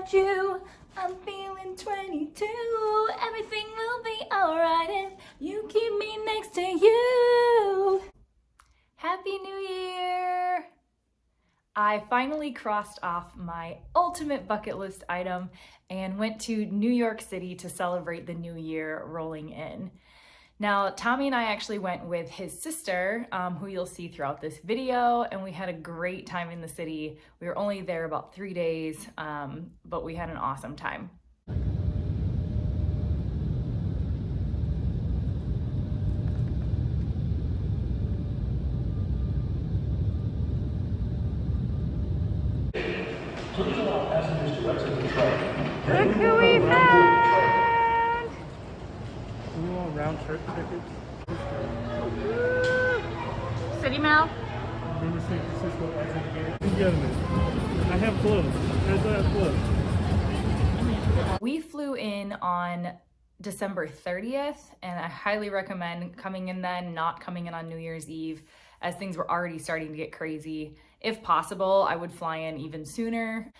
without you. I'm feeling 22. Everything will be alright if you keep me next to you. Happy New Year! I finally crossed off my ultimate bucket list item and went to New York City to celebrate the new year rolling in. Now, Tommy and I actually went with his sister, who you'll see throughout this video, and we had a great time in the city. We were only there about 3 days, but we had an awesome time. Please allow passengers to exit the train. Look who we found! We want round trip tickets. City Mall. Remember San Francisco exit gate? Gentlemen, I have clothes. I have clothes. We flew in on December 30th, and I highly recommend coming in then, not coming in on New Year's Eve, as things were already starting to get crazy. If possible, I would fly in even sooner.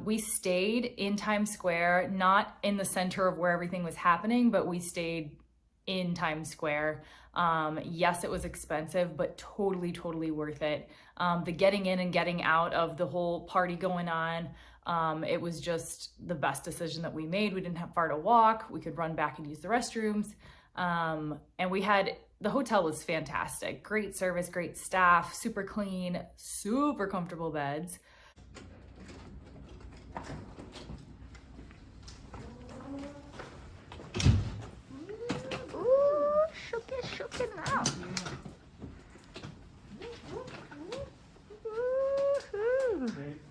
We stayed in Times Square, not in the center of where everything was happening, but we stayed in Times Square. Yes, it was expensive, but totally worth it. The getting in and getting out of the whole party going on, it was just the best decision that we made. We didn't have far to walk. We could run back and use the restrooms. And the hotel was fantastic. Great service, great staff, super clean, super comfortable beds. Ooh, shook it now.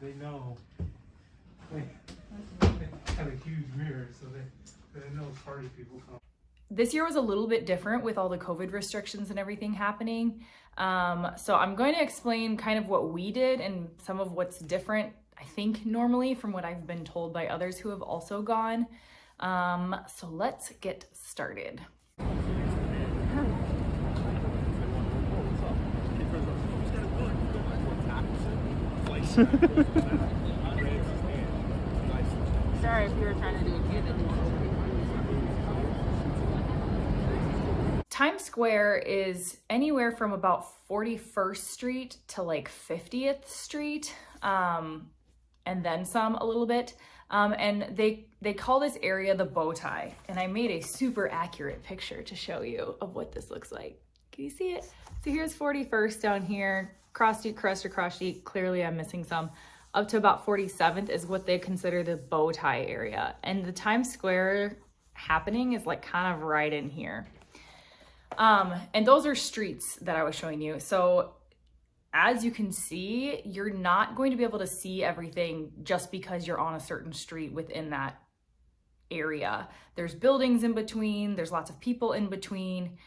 They know. They have a huge mirror, so they know party people come. This year was a little bit different with all the COVID restrictions and everything happening. So I'm going to explain kind of what we did and some of what's different, I think, normally from what I've been told by others who have also gone. So let's get started. Sorry if you were trying to do a Times Square is anywhere from about 41st Street to like 50th Street, and then some a little bit. And they call this area the bow tie. And I made a super accurate picture to show you of what this looks like. Can you see it? So here's 41st down here, cross street, cross street. Clearly I'm missing some. Up to about 47th is what they consider the bow tie area. And the Times Square happening is like kind of right in here. And those are streets that I was showing you. So as you can see, you're not going to be able to see everything just because you're on a certain street within that area. There's buildings in between, there's lots of people in between.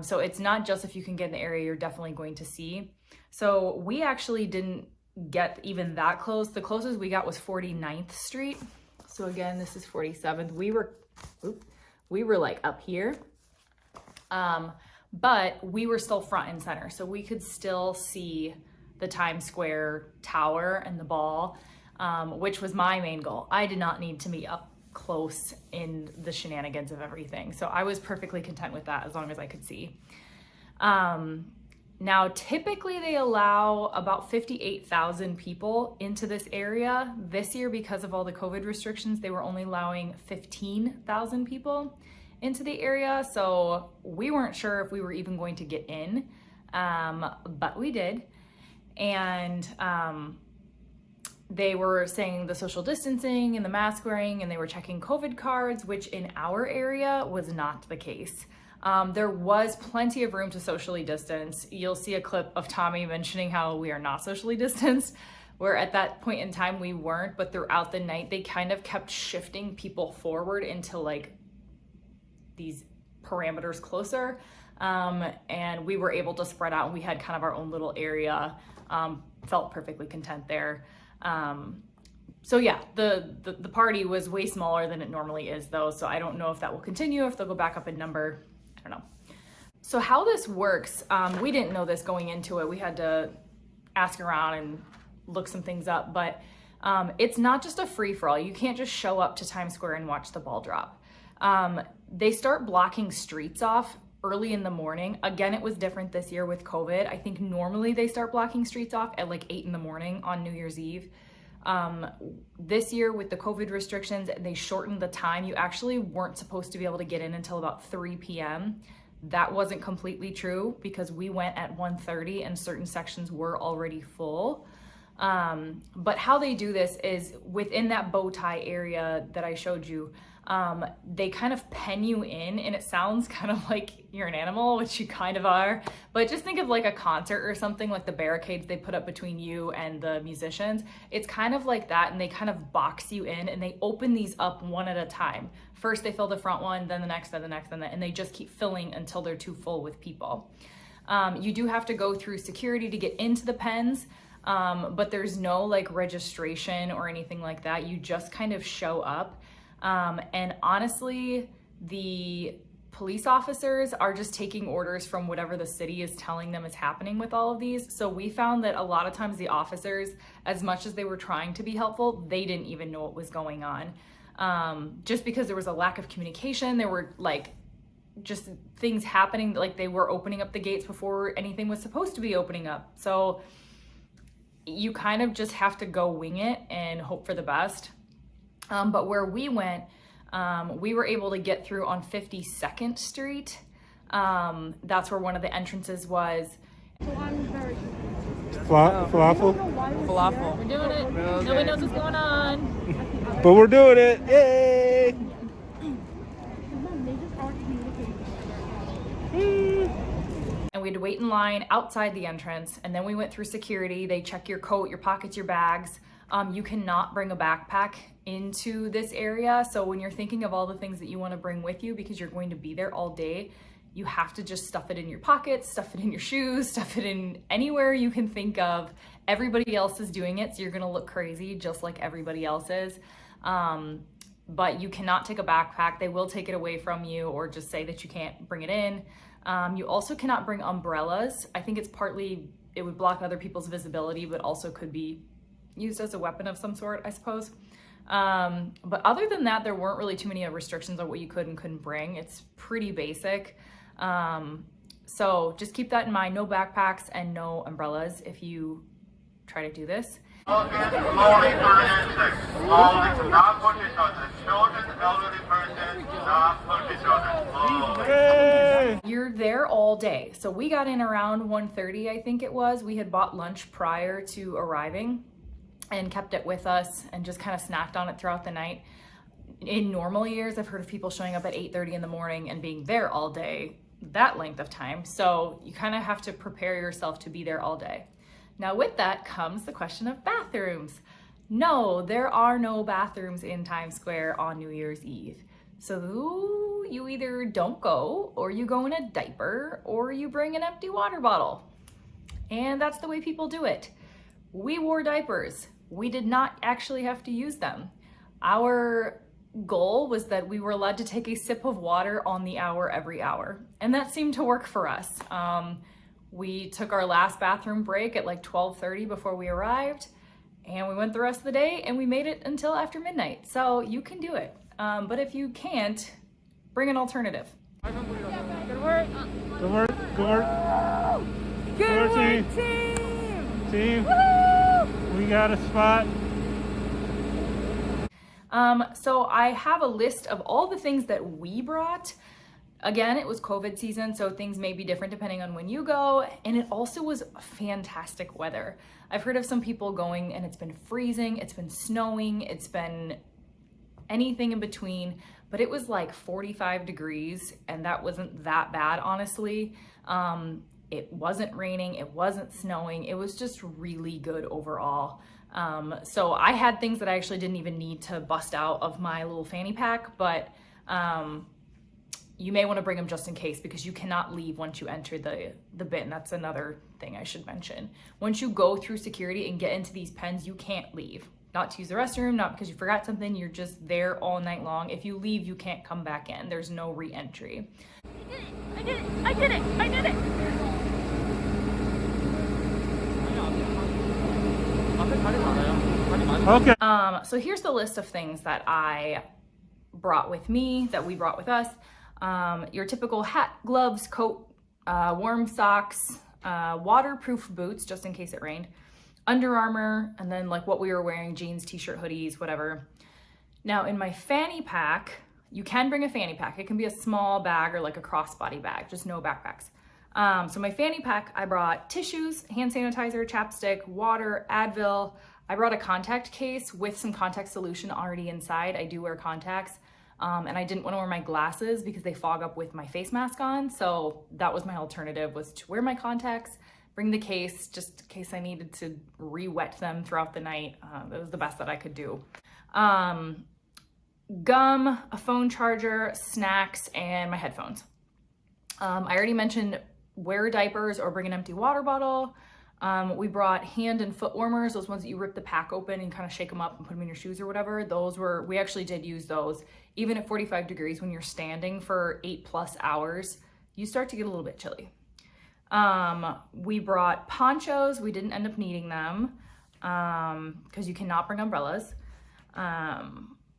So it's not just if you can get in the area, you're definitely going to see. So we actually didn't get even that close. The closest we got was 49th Street. So again, this is 47th. We were like up here. But we were still front and center, so we could still see the Times Square tower and the ball, which was my main goal. I did not need to be up close in the shenanigans of everything, so I was perfectly content with that as long as I could see. Now, typically they allow about 58,000 people into this area. This year, because of all the COVID restrictions, they were only allowing 15,000 people into the area, so we weren't sure if we were even going to get in, but we did. And they were saying the social distancing and the mask wearing, and they were checking COVID cards, which in our area was not the case. There was plenty of room to socially distance. You'll see a clip of Tommy mentioning how we are not socially distanced, where at that point in time we weren't, but throughout the night they kind of kept shifting people forward into like these parameters closer, and we were able to spread out, and we had kind of our own little area. Felt perfectly content there. So yeah, the party was way smaller than it normally is though, so I don't know if that will continue, if they'll go back up in number, I don't know. So how this works, we didn't know this going into it. We had to ask around and look some things up, but It's not just a free-for-all. You can't just show up to Times Square and watch the ball drop. They start blocking streets off early in the morning. Again, it was different this year with COVID. I think normally they start blocking streets off at like 8 in the morning on New Year's Eve. This year with the COVID restrictions, they shortened the time. You actually weren't supposed to be able to get in until about 3 p.m. That wasn't completely true because we went at 1:30 and certain sections were already full. But how they do this is within that bow tie area that I showed you, they kind of pen you in, and it sounds kind of like you're an animal, which you kind of are, but just think of like a concert or something, like the barricades they put up between you and the musicians. It's kind of like that, and they kind of box you in, and they open these up one at a time. First they fill the front one, then the next, then the next, then and they just keep filling until they're too full with people. You do have to go through security to get into the pens. But there's no like registration or anything like that. You just kind of show up. And honestly, the police officers are just taking orders from whatever the city is telling them is happening with all of these. So we found that a lot of times the officers, as much as they were trying to be helpful, they didn't even know what was going on. Just because there was a lack of communication, there were like just things happening, like they were opening up the gates before anything was supposed to be opening up. So you kind of just have to go wing it and hope for the best. But where we went, we were able to get through on 52nd Street. That's where one of the entrances was. Falafel? Falafel. We're doing it. Nobody knows what's going on. But we're doing it. Yay! And we had to wait in line outside the entrance, and then we went through security. They check your coat, your pockets, your bags. You cannot bring a backpack into this area. So when you're thinking of all the things that you want to bring with you because you're going to be there all day, you have to just stuff it in your pockets, stuff it in your shoes, stuff it in anywhere you can think of. Everybody else is doing it, so you're gonna look crazy just like everybody else is. But you cannot take a backpack. They will take it away from you or just say that you can't bring it in. You also cannot bring umbrellas. I think it's partly, it would block other people's visibility, but also could be used as a weapon of some sort, I suppose. But other than that, there weren't really too many restrictions on what you could and couldn't bring. It's pretty basic. So just keep that in mind. No backpacks and no umbrellas if you try to do this. Slowly turn in 6. Slowly, not push each other. Children, elderly person, not push each other. Slowly. You're there all day. So we got in around 1:30, I think it was. We had bought lunch prior to arriving and kept it with us and just kind of snacked on it throughout the night. In normal years, I've heard of people showing up at 8:30 in the morning and being there all day, that length of time. So you kind of have to prepare yourself to be there all day. Now with that comes the question of bathrooms. No, there are no bathrooms in Times Square on New Year's Eve. So you either don't go, or you go in a diaper, or you bring an empty water bottle. And that's the way people do it. We wore diapers. We did not actually have to use them. Our goal was that we were allowed to take a sip of water on the hour every hour. And that seemed to work for us. We took our last bathroom break at like 12:30 before we arrived, and we went the rest of the day and we made it until after midnight. So you can do it. But if you can't, bring an alternative. Good work. Good work. Good work. Good work, team. team. Team. We got a spot. So I have a list of all the things that we brought. Again, it was COVID season, so things may be different depending on when you go. And it also was fantastic weather. I've heard of some people going and it's been freezing, it's been snowing, it's been anything in between, but it was like 45 degrees and that wasn't that bad, honestly. It wasn't raining, it wasn't snowing, it was just really good overall. So I had things that I actually didn't even need to bust out of my little fanny pack, but you may want to bring them just in case, because you cannot leave once you enter the bin. That's another thing I should mention. Once you go through security and get into these pens, you can't leave. Not to use the restroom, not because you forgot something, you're just there all night long. If you leave, you can't come back in. There's no re-entry. I did it! I did it! I did it! 앞에 다리 많아요. 다리 Okay. So here's the list of things that I brought with me, that we brought with us. Your typical hat, gloves, coat, warm socks, waterproof boots, just in case it rained, Under Armour, and then like what we were wearing, jeans, t-shirt, hoodies, whatever. Now in my fanny pack, you can bring a fanny pack. It can be a small bag or like a crossbody bag, just no backpacks. So my fanny pack, I brought tissues, hand sanitizer, chapstick, water, Advil. I brought a contact case with some contact solution already inside. I do wear contacts, and I didn't want to wear my glasses because they fog up with my face mask on. So that was my alternative, was to wear my contacts, bring the case just in case I needed to re-wet them throughout the night. That was the best that I could do. Gum, a phone charger, snacks, and my headphones. I already mentioned wear diapers or bring an empty water bottle. We brought hand and foot warmers, those ones that you rip the pack open and kind of shake them up and put them in your shoes or whatever. We actually did use those. Even at 45 degrees, when you're standing for 8+ hours, you start to get a little bit chilly. We brought ponchos. We didn't end up needing them because you cannot bring umbrellas.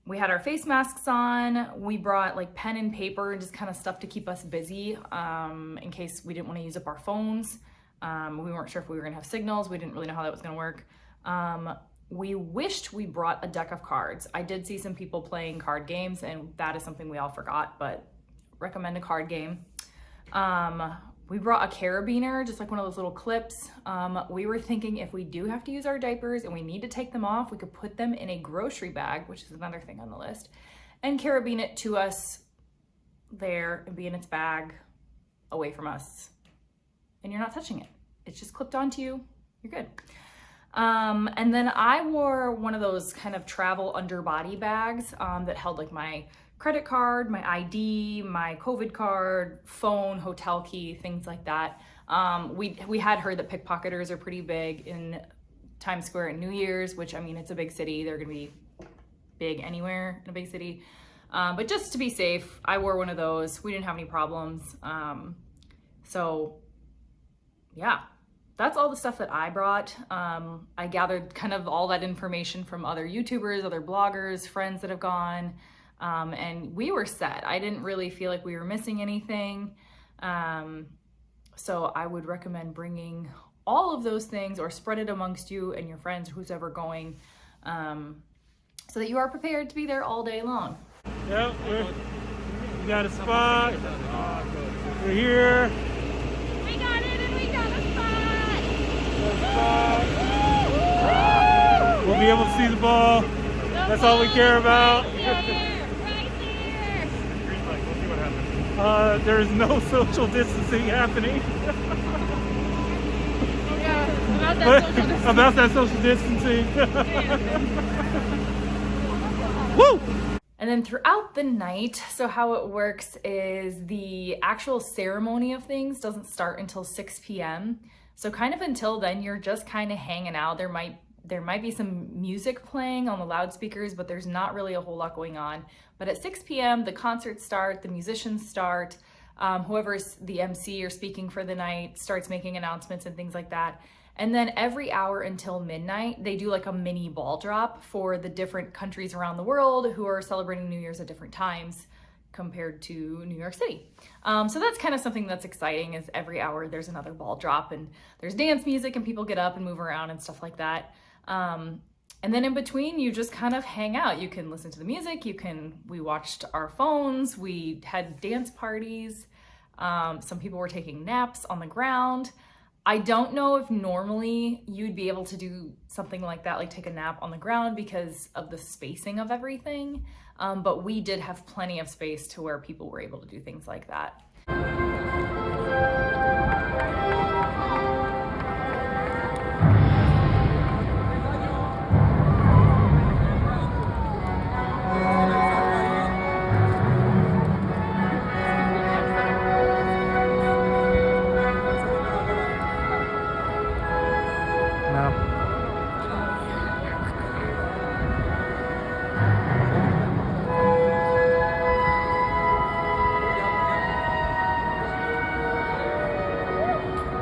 We had our face masks on. We brought like pen and paper and just kind of stuff to keep us busy in case we didn't want to use up our phones. We weren't sure if we were gonna have signals. We didn't really know how that was gonna work. We wished we brought a deck of cards. I did see some people playing card games, and that is something we all forgot, but recommend a card game. We brought a carabiner, just like one of those little clips. We were thinking if we do have to use our diapers and we need to take them off, we could put them in a grocery bag, which is another thing on the list, and carabine it to us there and be in its bag away from us. And you're not touching it. It's just clipped onto you. You're good. And then I wore one of those kind of travel underbody bags that held like my credit card, my ID, my COVID card, phone, hotel key, things like that. We had heard that pickpocketers are pretty big in Times Square at New Year's, which, I mean, it's a big city. They're gonna be big anywhere in a big city. But just to be safe, I wore one of those. We didn't have any problems. So yeah, that's all the stuff that I brought. I gathered kind of all that information from other YouTubers, other bloggers, friends that have gone, and we were set. I didn't really feel like we were missing anything. So I would recommend bringing all of those things or spread it amongst you and your friends, who's ever going, so that you are prepared to be there all day long. Yep, we got a spot. We're here. We got it and we got a spot. We'll be able to see the ball. That's all we care about. Right there. There's no social distancing happening. Yeah, About that social distancing. Woo! And then throughout the night, so how it works is the actual ceremony of things doesn't start until 6 p.m. So kind of until then, you're just kind of hanging out. There might be some music playing on the loudspeakers, but there's not really a whole lot going on. But at 6 p.m., the concerts start, the musicians start, whoever's the MC or speaking for the night starts making announcements and things like that. And then every hour until midnight, they do like a mini ball drop for the different countries around the world who are celebrating New Year's at different times compared to New York City. So that's kind of something that's exciting, is every hour there's another ball drop and there's dance music and people get up and move around and stuff like that. And then in between, you just kind of hang out. You can listen to the music, we watched our phones, we had dance parties. Some people were taking naps on the ground. I don't know if normally you'd be able to do something like that, like take a nap on the ground because of the spacing of everything. But we did have plenty of space to where people were able to do things like that.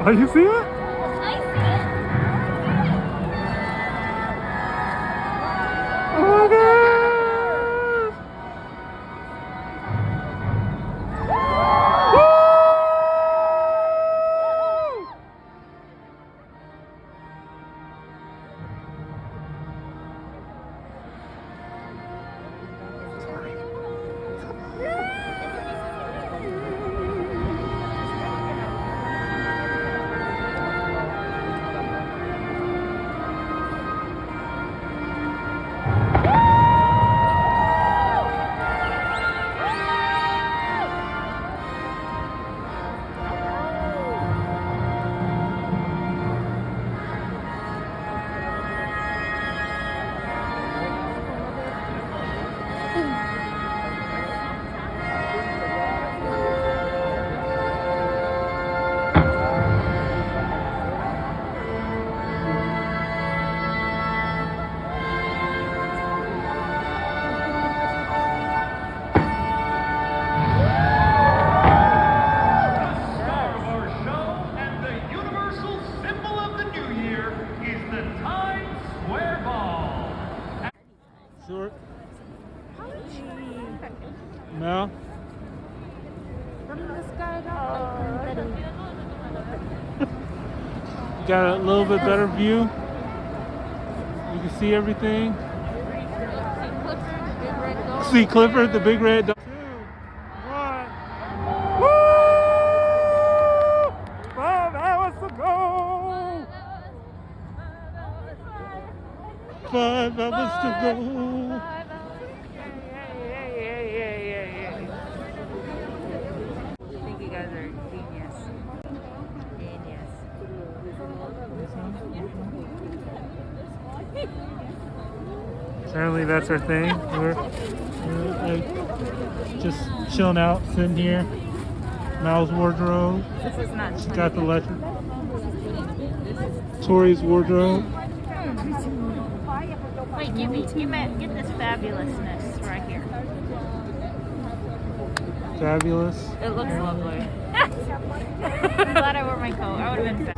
Oh, you see it? I see it. Tour. No? Got a little bit better view. You can see everything. See Clifford, the big red dog. 2, 1. Woo! 5 hours to go. 5 hours to go. I think you guys are genius. Genius. Apparently that's our thing. We're like just chilling out, sitting here. Mal's wardrobe. This is not She's got the electric. Tori's wardrobe. Wait, get this fabulousness right here. Fabulous. It looks lovely. I'm glad I wore my coat. I would have been fat.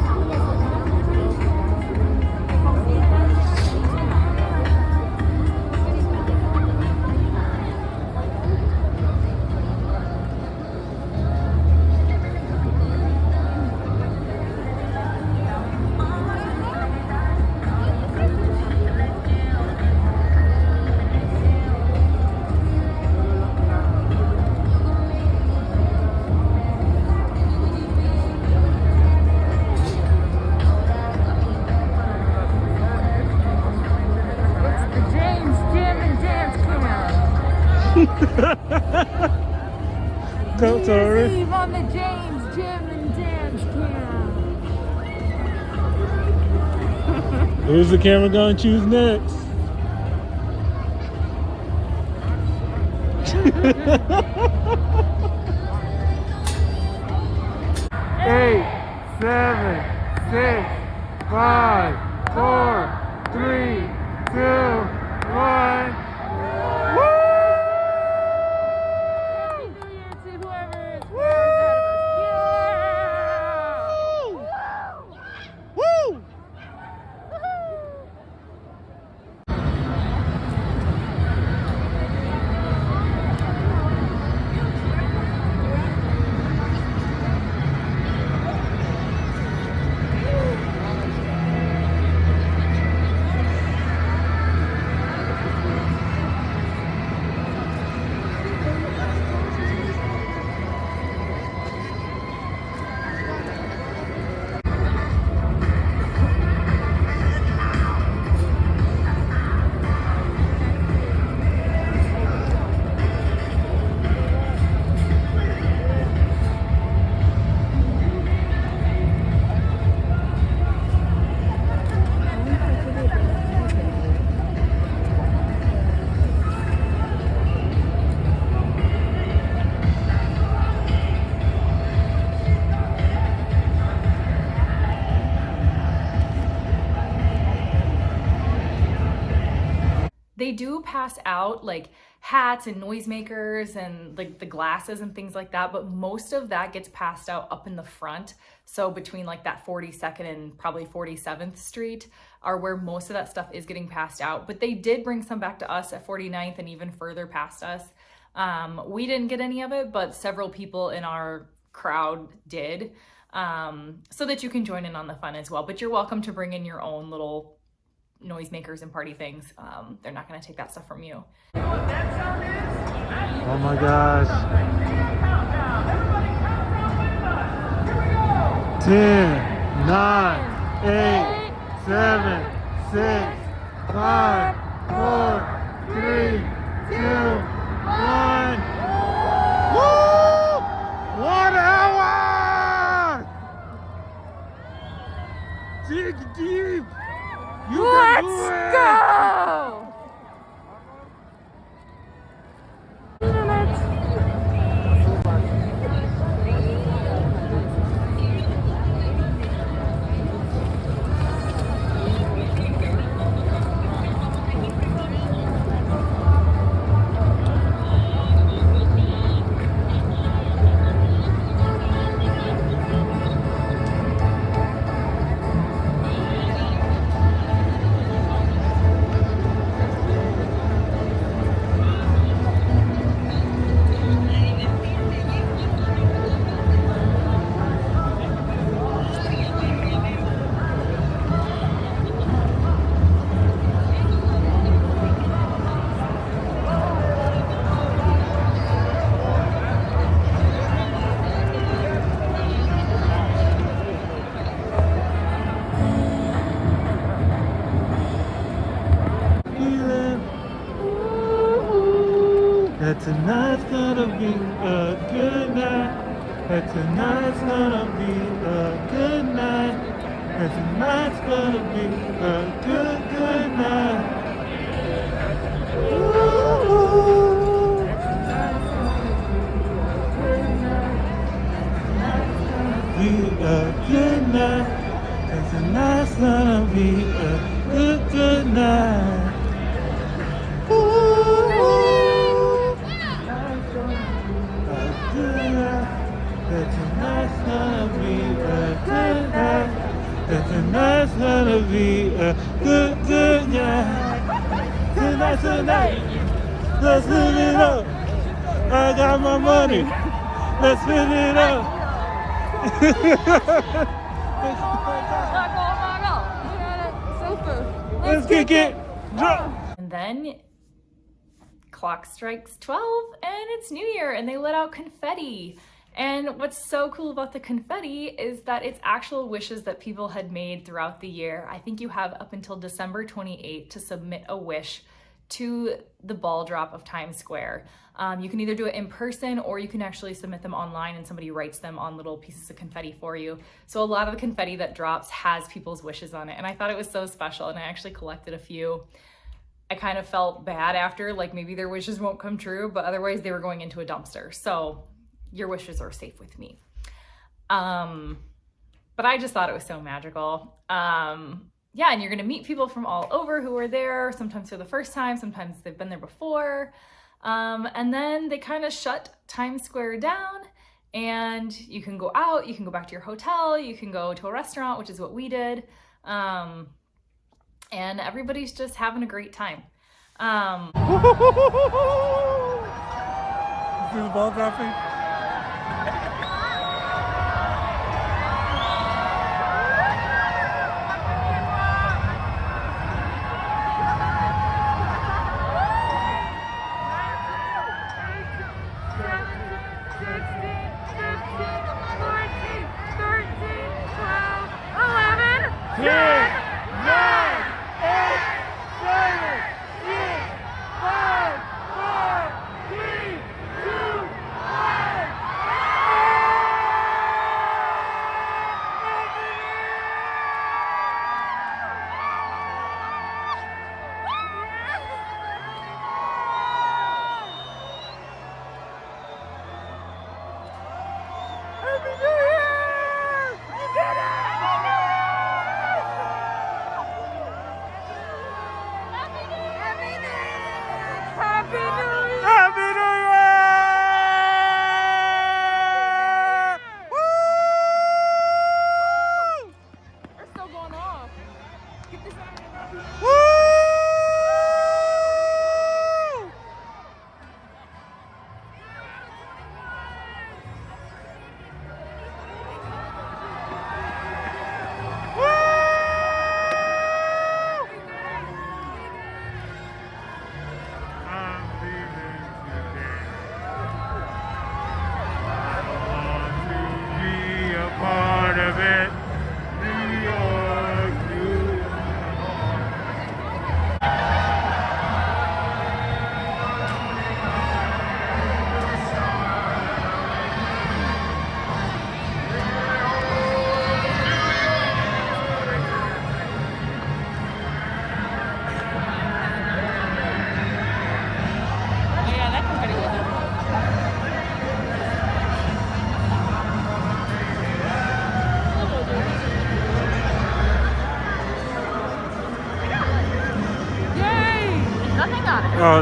Go, Tori. Eve on the James Gym and Dance Camp. Who's the camera gonna choose next? 8, 7, 6, 5, 4, 3, 2, 1. They do pass out like hats and noisemakers and like the glasses and things like that, but most of that gets passed out up in the front. So between like that 42nd and probably 47th Street are where most of that stuff is getting passed out. But they did bring some back to us at 49th and even further past us. We didn't get any of it, but several people in our crowd did, so that you can join in on the fun as well. But you're welcome to bring in your own little noisemakers and party things. They're not going to take that stuff from you. Oh my gosh. 10, 9, 8, 7, 6, 5, 4, 3, 2, 1. Woo! 1 hour! Dig deep! You can do it! Go! be a good night. That tonight's gonna be a good night. That tonight's gonna be a good night. Ooh. Be a good night. That tonight's gonna be a good night. Ooh. That tonight's gonna be a good night. That tonight's gonna be a good night. Tonight, let's spin it up. I got my money. Let's spin it up. Let's kick it. Drop. And then clock strikes 12 and it's New Year and they let out confetti. And what's so cool about the confetti is that it's actual wishes that people had made throughout the year. I think you have up until December 28th to submit a wish to the ball drop of Times Square. You can either do it in person or you can actually submit them online and somebody writes them on little pieces of confetti for you. So a lot of the confetti that drops has people's wishes on it. And I thought it was so special and I actually collected a few. I kind of felt bad after, like maybe their wishes won't come true, but otherwise they were going into a dumpster. So your wishes are safe with me. But I just thought it was so magical. Yeah, and you're gonna meet people from all over who are there, sometimes for the first time, sometimes they've been there before. And then they kind of shut Times Square down and you can go out, you can go back to your hotel, you can go to a restaurant, which is what we did. And everybody's just having a great time. See the ball dropping? Oh,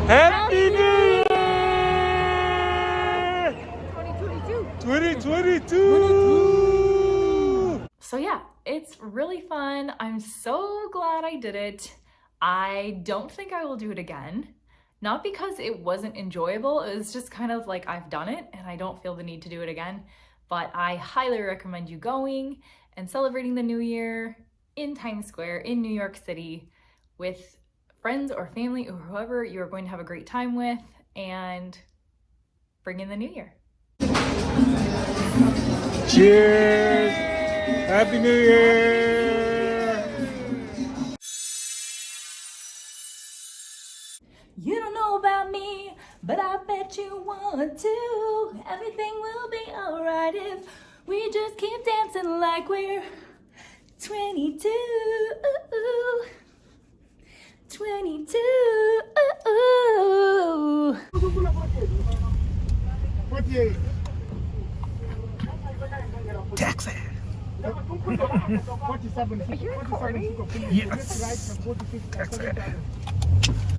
Happy New Year! 2022! So yeah, it's really fun. I'm so glad I did it. I don't think I will do it again. Not because it wasn't enjoyable, it was just kind of like I've done it and I don't feel the need to do it again. But I highly recommend you going and celebrating the new year in Times Square in New York City with friends or family or whoever you're going to have a great time with and bring in the new year. Cheers. Happy New Year. You don't know about me, but I bet you want to. Everything will be alright if we just keep dancing like we're 22. 22. Taxi. Are you recording? Yes. Taxi.